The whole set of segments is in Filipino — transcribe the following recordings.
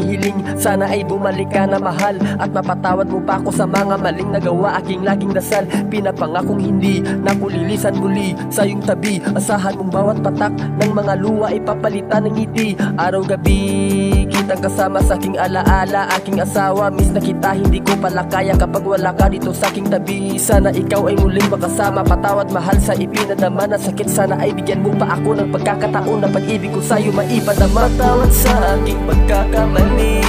hiling, sana ay bumalik ka na mahal, at mapatawad mo pa ako sa mga maling nagawa. Aking laging dasal, pinapangakong hindi na kulilisan muli sa iyong tabi. Asahan mong bawat patak ng mga luha ay papalitan ng ngiti. Araw-gabi kitang kasama sa aking alaala. Aking asawa, miss na kita, hindi ko pala kaya kapag wala ka dito sa aking tabi. Sana ikaw ay muling makasama, patawad mahal sa ipinadama na sakit. Sana ay bigyan mo pa ako ng pagkakataon na pag-ibig ko sa'yo maipadama. Patawad sa aking pagkakamali,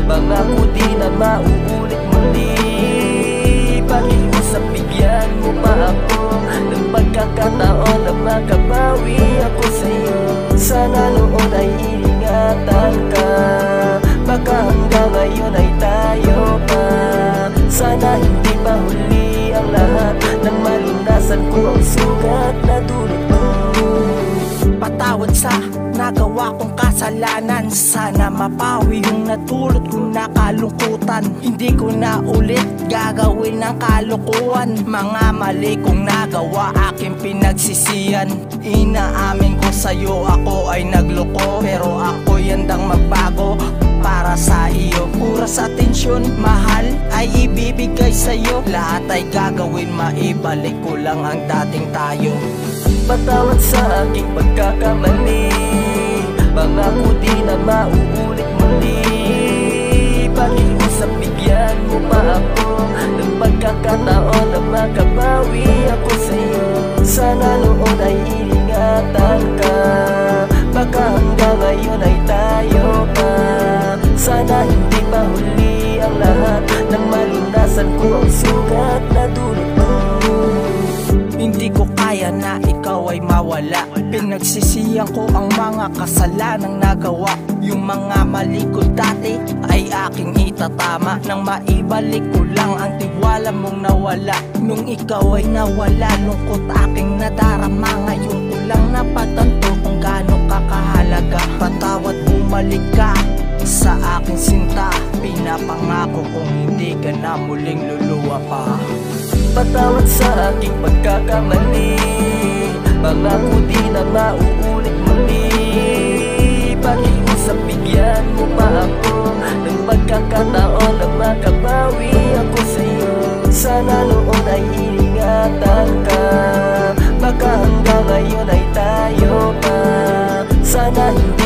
pangako di na mauulit muli. Pakiusap, bigyan mo pa ako ng pagkakataon na makabawi ako sa'yo. Sana noon ay ingatan ka, baka hanggang ngayon ay tayo pa. Sana hindi pa huli ang lahat, nang malunasan ko ang sugat na dulot mo. Patawad sa nagawa kong kasalanan, sana mapawi yung natulot kong nakalungkutan. Hindi ko na ulit gagawin ng kalokohan, mga mali kong nagawa aking pinagsisihan. Inaamin ko sa'yo ako ay nagloko, pero ako'y handang magbago para sa iyo. Oras, atensyon, mahal ay ibibigay sa'yo, lahat ay gagawin, maibalik ko lang ang dating tayo. Patawad sa aking pagkakamali, pangako di na mauulit muli. Pakiusap, bigyan mo pa ako ng pagkakataon na makabawi ako sa'yo. Sana noon ay ingatan ka, baka hanggang ngayon ay tayo pa. Sana hindi pa huli ang lahat, nang malunasan ko ang sugat na dulot mo. Hindi ko kaya na ikaw ay mawala, pinagsisihan ko ang mga kasalanang nagawa. Yung mga mali ko dati ay aking itatama, nang maibalik ko lang ang tiwala mong nawala. Nung ikaw ay nawala, lungkot aking nadarama. Ngayon ko lang napatanto kung gaano kakahalaga. Patawad, bumalik ka sa aking sinta, pinapangako kong hindi ka na muling luluwa pa. Patawad sa aking pagkakamali, pangako di na mauulit muli. Pakiusap, bigyan mo pa ako ng pagkakataon na makabawi ako sa'yo. Sana noon ay ingatan ka, baka hanggang ngayon ay tayo pa. Sana hindi